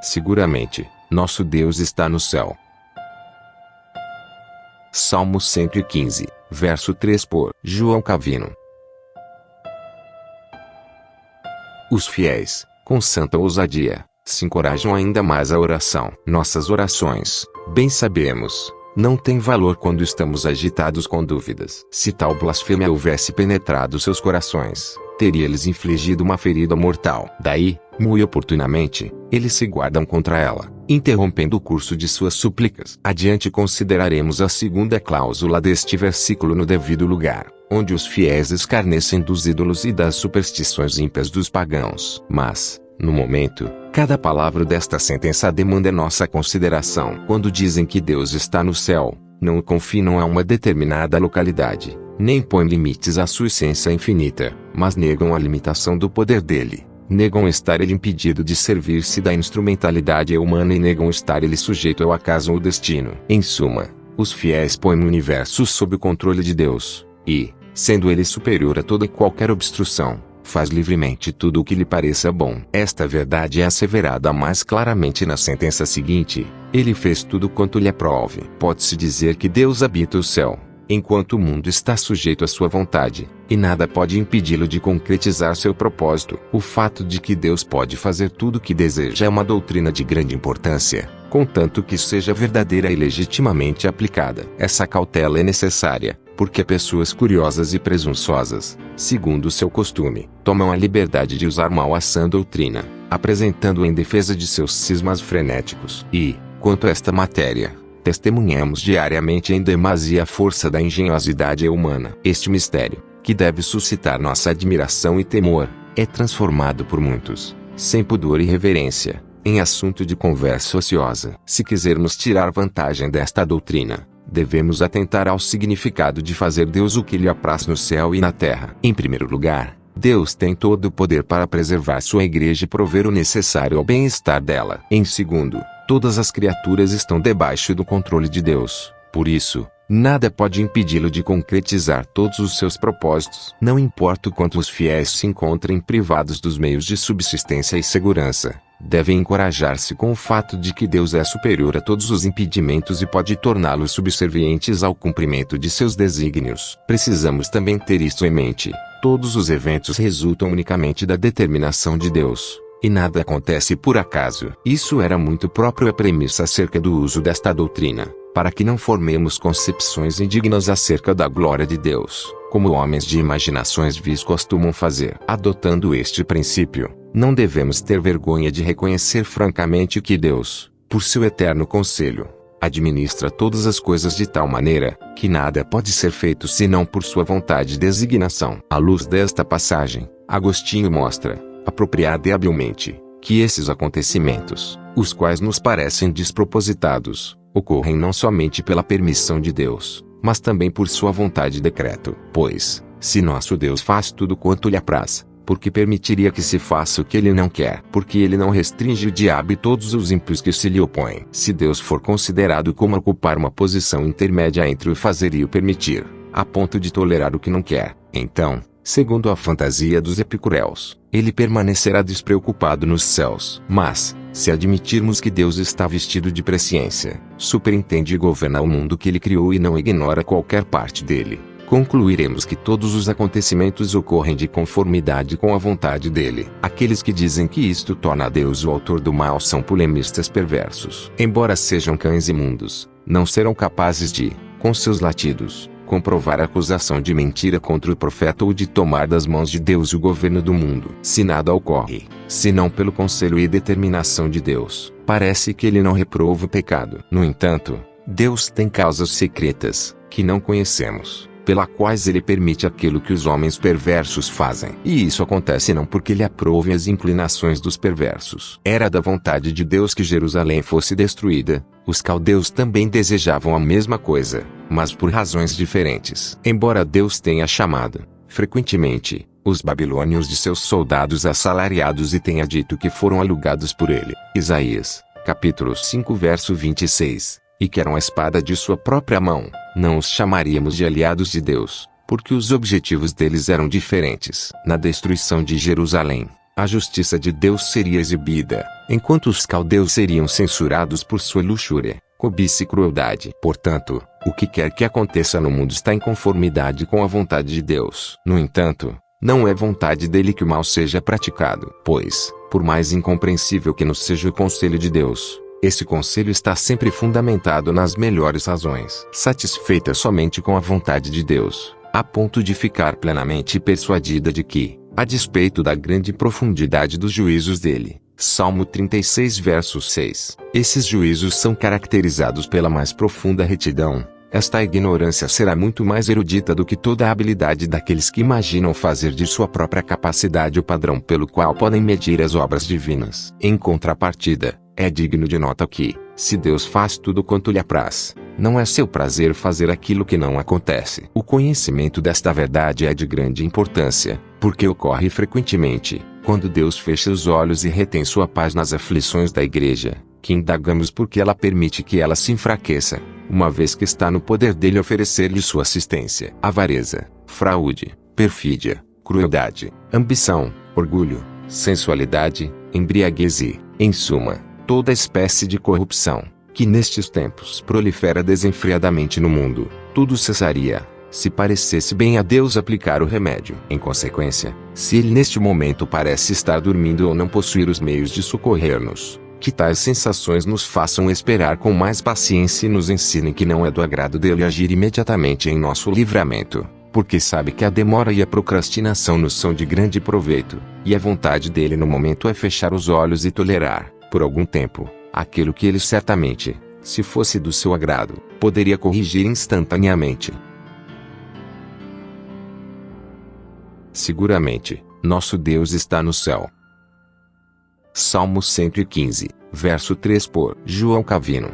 Seguramente, nosso Deus está no céu. Salmo 115, verso 3 por João Calvino. Os fiéis, com santa ousadia, se encorajam ainda mais à oração. Nossas orações, bem sabemos, não têm valor quando estamos agitados com dúvidas. Se tal blasfêmia houvesse penetrado seus corações, teria-lhes infligido uma ferida mortal. Daí, muito oportunamente, eles se guardam contra ela, interrompendo o curso de suas súplicas. Adiante consideraremos a segunda cláusula deste versículo no devido lugar, onde os fiéis escarnecem dos ídolos e das superstições ímpias dos pagãos. Mas, no momento, cada palavra desta sentença demanda nossa consideração. Quando dizem que Deus está no céu, não o confinam a uma determinada localidade, nem põem limites à sua essência infinita, mas negam a limitação do poder dele. Negam estar ele impedido de servir-se da instrumentalidade humana e negam estar ele sujeito ao acaso ou destino. Em suma, os fiéis põem o universo sob o controle de Deus, e, sendo ele superior a toda e qualquer obstrução, faz livremente tudo o que lhe pareça bom. Esta verdade é asseverada mais claramente na sentença seguinte: ele fez tudo quanto lhe aprove. Pode-se dizer que Deus habita o céu, enquanto o mundo está sujeito à sua vontade, e nada pode impedi-lo de concretizar seu propósito. O fato de que Deus pode fazer tudo o que deseja é uma doutrina de grande importância, contanto que seja verdadeira e legitimamente aplicada. Essa cautela é necessária, porque pessoas curiosas e presunçosas, segundo seu costume, tomam a liberdade de usar mal a sã doutrina, apresentando-a em defesa de seus cismas frenéticos. E, quanto a esta matéria, testemunhamos diariamente em demasia a força da engenhosidade humana. Este mistério, que deve suscitar nossa admiração e temor, é transformado por muitos, sem pudor e reverência, em assunto de conversa ociosa. Se quisermos tirar vantagem desta doutrina, devemos atentar ao significado de fazer Deus o que lhe apraz no céu e na terra. Em primeiro lugar, Deus tem todo o poder para preservar sua igreja e prover o necessário ao bem-estar dela. Em segundo, todas as criaturas estão debaixo do controle de Deus. Por isso, nada pode impedi-lo de concretizar todos os seus propósitos. Não importa o quanto os fiéis se encontrem privados dos meios de subsistência e segurança, devem encorajar-se com o fato de que Deus é superior a todos os impedimentos e pode torná-los subservientes ao cumprimento de seus desígnios. Precisamos também ter isto em mente: todos os eventos resultam unicamente da determinação de Deus, e nada acontece por acaso. Isso era muito próprio a premissa acerca do uso desta doutrina, para que não formemos concepções indignas acerca da glória de Deus, como homens de imaginações vis costumam fazer. Adotando este princípio, não devemos ter vergonha de reconhecer francamente que Deus, por seu eterno conselho, administra todas as coisas de tal maneira, que nada pode ser feito senão por sua vontade e designação. À luz desta passagem, Agostinho mostra, apropriada e habilmente, que esses acontecimentos, os quais nos parecem despropositados, ocorrem não somente pela permissão de Deus, mas também por sua vontade e decreto. Pois, se nosso Deus faz tudo quanto lhe apraz, por que permitiria que se faça o que ele não quer? Porque ele não restringe o diabo e todos os ímpios que se lhe opõem. Se Deus for considerado como ocupar uma posição intermédia entre o fazer e o permitir, a ponto de tolerar o que não quer, então, segundo a fantasia dos epicureus, ele permanecerá despreocupado nos céus. Mas, se admitirmos que Deus está vestido de presciência, superintende e governa o mundo que ele criou e não ignora qualquer parte dele, concluiremos que todos os acontecimentos ocorrem de conformidade com a vontade dele. Aqueles que dizem que isto torna a Deus o autor do mal são polemistas perversos. Embora sejam cães imundos, não serão capazes de, com seus latidos, comprovar a acusação de mentira contra o profeta ou de tomar das mãos de Deus o governo do mundo. Se nada ocorre, senão pelo conselho e determinação de Deus, parece que ele não reprova o pecado. No entanto, Deus tem causas secretas, que não conhecemos, pela quais ele permite aquilo que os homens perversos fazem. E isso acontece não porque ele aprove as inclinações dos perversos. Era da vontade de Deus que Jerusalém fosse destruída. Os caldeus também desejavam a mesma coisa, mas por razões diferentes. Embora Deus tenha chamado, frequentemente, os babilônios de seus soldados assalariados e tenha dito que foram alugados por ele. Isaías, capítulo 5 verso 26. E que eram a espada de sua própria mão, não os chamaríamos de aliados de Deus, porque os objetivos deles eram diferentes. Na destruição de Jerusalém, a justiça de Deus seria exibida, enquanto os caldeus seriam censurados por sua luxúria, cobiça e crueldade. Portanto, o que quer que aconteça no mundo está em conformidade com a vontade de Deus. No entanto, não é vontade dele que o mal seja praticado, pois, por mais incompreensível que nos seja o conselho de Deus, esse conselho está sempre fundamentado nas melhores razões. Satisfeita somente com a vontade de Deus, a ponto de ficar plenamente persuadida de que, a despeito da grande profundidade dos juízos dele, Salmo 36 verso 6, esses juízos são caracterizados pela mais profunda retidão, esta ignorância será muito mais erudita do que toda a habilidade daqueles que imaginam fazer de sua própria capacidade o padrão pelo qual podem medir as obras divinas. Em contrapartida, é digno de nota que, se Deus faz tudo quanto lhe apraz, não é seu prazer fazer aquilo que não acontece. O conhecimento desta verdade é de grande importância, porque ocorre frequentemente, quando Deus fecha os olhos e retém sua paz nas aflições da igreja, que indagamos por que ela permite que ela se enfraqueça, uma vez que está no poder dele oferecer-lhe sua assistência. Avareza, fraude, perfídia, crueldade, ambição, orgulho, sensualidade, embriaguez e, em suma, toda espécie de corrupção, que nestes tempos prolifera desenfreadamente no mundo, tudo cessaria, se parecesse bem a Deus aplicar o remédio. Em consequência, se ele neste momento parece estar dormindo ou não possuir os meios de socorrer-nos, que tais sensações nos façam esperar com mais paciência e nos ensinem que não é do agrado dele agir imediatamente em nosso livramento, porque sabe que a demora e a procrastinação nos são de grande proveito, e a vontade dele no momento é fechar os olhos e tolerar, por algum tempo, aquilo que ele certamente, se fosse do seu agrado, poderia corrigir instantaneamente. Seguramente, nosso Deus está no céu. Salmo 115, verso 3 por João Calvino.